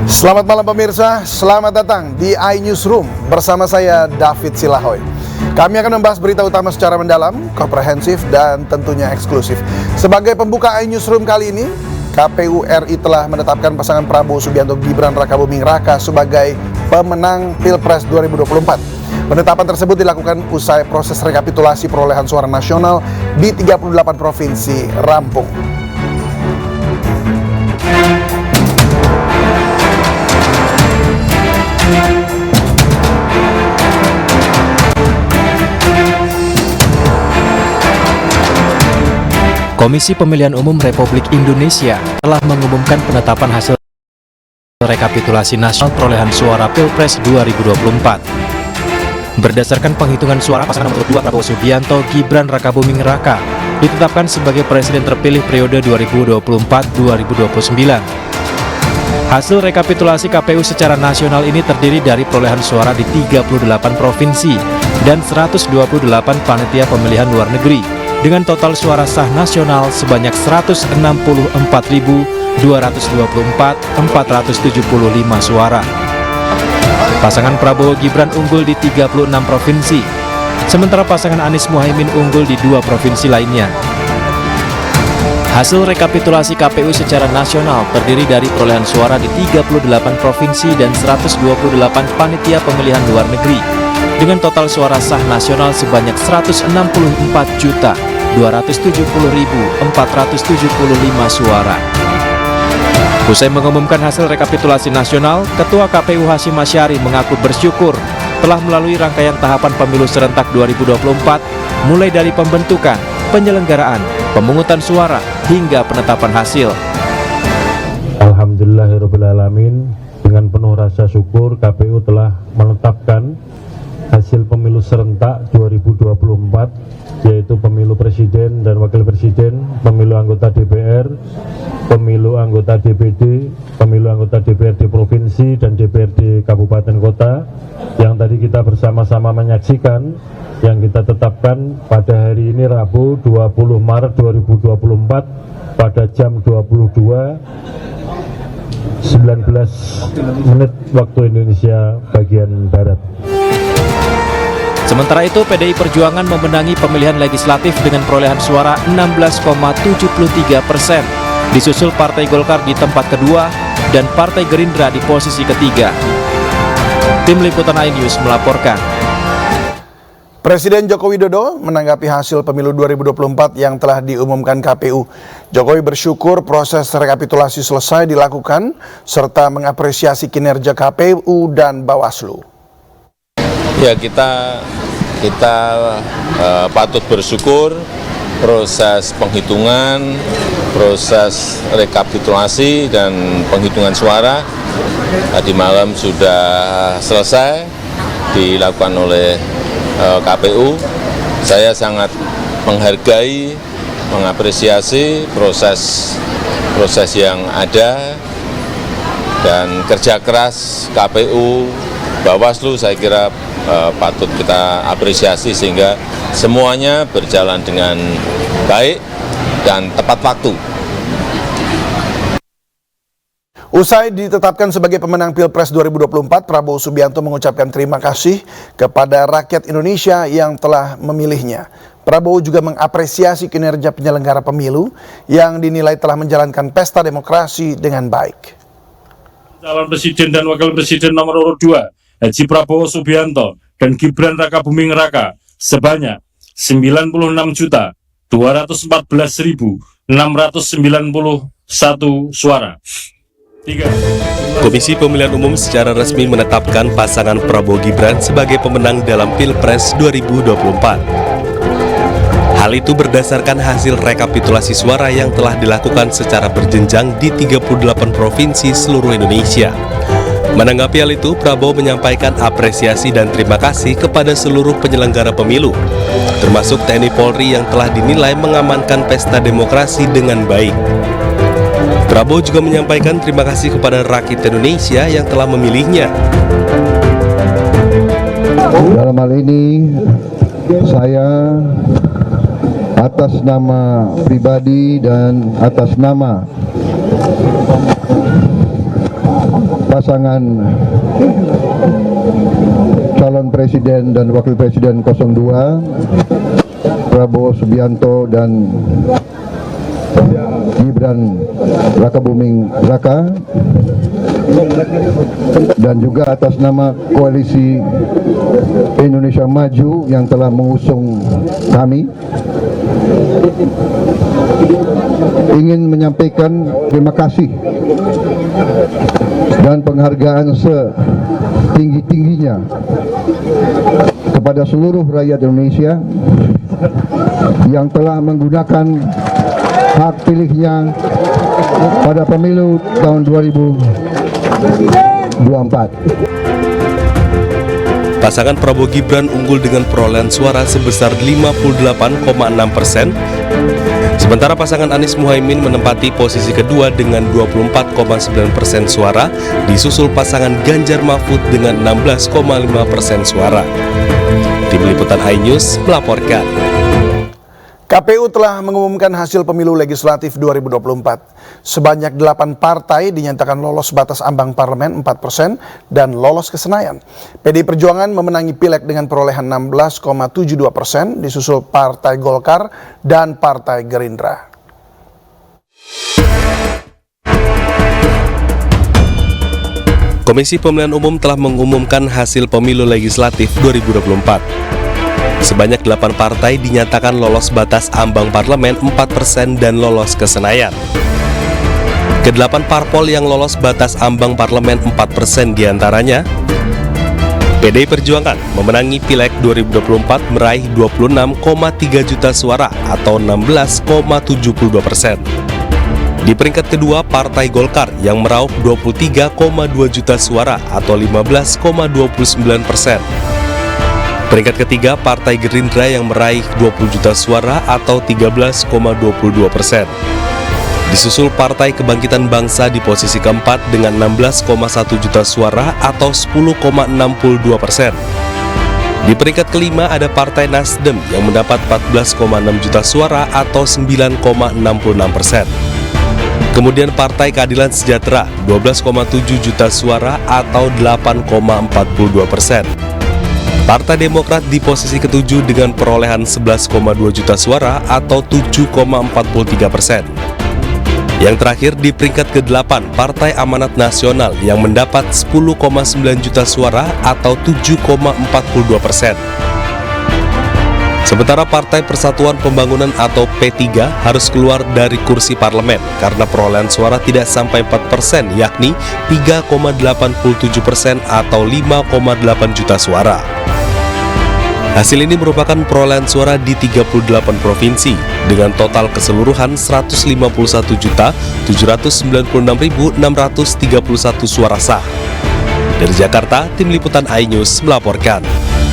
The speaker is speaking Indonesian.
Selamat malam pemirsa, selamat datang di iNewsroom bersama saya David Silahoy. Kami akan membahas berita utama secara mendalam, komprehensif, dan tentunya eksklusif. Sebagai pembuka iNewsroom kali ini, KPU RI telah menetapkan pasangan Prabowo Subianto Gibran Rakabuming Raka sebagai pemenang Pilpres 2024. Penetapan tersebut dilakukan usai proses rekapitulasi perolehan suara nasional di 38 provinsi rampung. Komisi Pemilihan Umum Republik Indonesia telah mengumumkan penetapan hasil rekapitulasi nasional perolehan suara Pilpres 2024. Berdasarkan penghitungan suara pasangan nomor 2 Prabowo Subianto Gibran Rakabuming Raka ditetapkan sebagai presiden terpilih periode 2024-2029. Hasil rekapitulasi KPU secara nasional ini terdiri dari perolehan suara di 38 provinsi dan 128 panitia pemilihan luar negeri, dengan total suara sah nasional sebanyak 164.224.475 suara. Pasangan Prabowo Gibran unggul di 36 provinsi, sementara pasangan Anies Muhaimin unggul di 2 provinsi lainnya. Hasil rekapitulasi KPU secara nasional terdiri dari perolehan suara di 38 provinsi dan 128 panitia pemilihan luar negeri, dengan total suara sah nasional sebanyak 164.270.475 suara. Usai mengumumkan hasil rekapitulasi nasional, Ketua KPU Hasyim Asyari mengaku bersyukur telah melalui rangkaian tahapan pemilu serentak 2024, mulai dari pembentukan, penyelenggaraan, pemungutan suara, hingga penetapan hasil. Alhamdulillahirrahmanirrahim, dengan penuh rasa syukur KPU telah menetapkan hasil pemilu serentak 2024, yaitu pemilu presiden dan wakil presiden, pemilu anggota DPR, pemilu anggota DPD, pemilu anggota DPRD provinsi dan DPRD kabupaten kota, yang tadi kita bersama-sama menyaksikan, yang kita tetapkan pada hari ini Rabu 20 Maret 2024 pada jam 22.19 waktu Indonesia bagian Barat. Sementara itu, PDI Perjuangan memenangi pemilihan legislatif dengan perolehan suara 16,73%, disusul Partai Golkar di tempat kedua dan Partai Gerindra di posisi ketiga. Tim Liputan iNews melaporkan. Presiden Joko Widodo menanggapi hasil pemilu 2024 yang telah diumumkan KPU. Jokowi bersyukur proses rekapitulasi selesai dilakukan serta mengapresiasi kinerja KPU dan Bawaslu. Ya, kita patut bersyukur proses penghitungan, proses rekapitulasi dan penghitungan suara tadi malam sudah selesai dilakukan oleh KPU. Saya sangat menghargai, mengapresiasi proses yang ada dan kerja keras KPU, Bawaslu saya kira patut kita apresiasi sehingga semuanya berjalan dengan baik dan tepat waktu. Usai ditetapkan sebagai pemenang Pilpres 2024, Prabowo Subianto mengucapkan terima kasih kepada rakyat Indonesia yang telah memilihnya. Prabowo juga mengapresiasi kinerja penyelenggara pemilu yang dinilai telah menjalankan pesta demokrasi dengan baik. Calon Presiden dan Wakil Presiden nomor urut 2, Haji Prabowo Subianto dan Gibran Rakabuming Raka sebanyak 96.214.691 suara. Komisi Pemilihan Umum secara resmi menetapkan pasangan Prabowo Gibran sebagai pemenang dalam Pilpres 2024. Hal itu berdasarkan hasil rekapitulasi suara yang telah dilakukan secara berjenjang di 38 provinsi seluruh Indonesia. Menanggapi hal itu, Prabowo menyampaikan apresiasi dan terima kasih kepada seluruh penyelenggara pemilu, termasuk TNI Polri yang telah dinilai mengamankan pesta demokrasi dengan baik. Prabowo juga menyampaikan terima kasih kepada rakyat Indonesia yang telah memilihnya. Dalam hal ini, saya atas nama pribadi dan atas nama pasangan calon presiden dan wakil presiden 02 Prabowo Subianto dan Gibran Rakabuming Raka, dan juga atas nama Koalisi Indonesia Maju yang telah mengusung kami, ingin menyampaikan terima kasih dan penghargaan setinggi-tingginya kepada seluruh rakyat Indonesia yang telah menggunakan hak pilihnya pada pemilu tahun 2024. Pasangan Prabowo Gibran unggul dengan perolehan suara sebesar 58,6%, sementara pasangan Anies Muhaimin menempati posisi kedua dengan 24,9% suara, disusul pasangan Ganjar Mahfud dengan 16,5% suara. Tim Liputan iNews melaporkan. KPU telah mengumumkan hasil pemilu legislatif 2024. Sebanyak 8 partai dinyatakan lolos batas ambang parlemen 4% dan lolos ke Senayan. PDI Perjuangan memenangi Pileg dengan perolehan 16,72%, disusul Partai Golkar dan Partai Gerindra. Komisi Pemilihan Umum telah mengumumkan hasil pemilu legislatif 2024. Sebanyak 8 partai dinyatakan lolos batas ambang parlemen 4% dan lolos ke Senayan. Kedelapan parpol yang lolos batas ambang parlemen 4% diantaranya: PDI Perjuangan memenangi Pileg 2024 meraih 26,3 juta suara atau 16,72%. Di peringkat kedua, Partai Golkar yang meraup 23,2 juta suara atau 15,29%. Peringkat ketiga, Partai Gerindra yang meraih 20 juta suara atau 13,22%. Disusul Partai Kebangkitan Bangsa di posisi keempat dengan 16,1 juta suara atau 10,62%. Di peringkat kelima ada Partai Nasdem yang mendapat 14,6 juta suara atau 9,66%. Kemudian Partai Keadilan Sejahtera 12,7 juta suara atau 8,42%. Partai Demokrat di posisi ketujuh dengan perolehan 11,2 juta suara atau 7,43%. Yang terakhir di peringkat ke-8, Partai Amanat Nasional yang mendapat 10,9 juta suara atau 7,42%. Sementara Partai Persatuan Pembangunan atau P3 harus keluar dari kursi parlemen karena perolehan suara tidak sampai 4%, yakni 3,87% atau 5,8 juta suara. Hasil ini merupakan perolehan suara di 38 provinsi dengan total keseluruhan 151.796.631 suara sah. Dari Jakarta, Tim Liputan iNews melaporkan.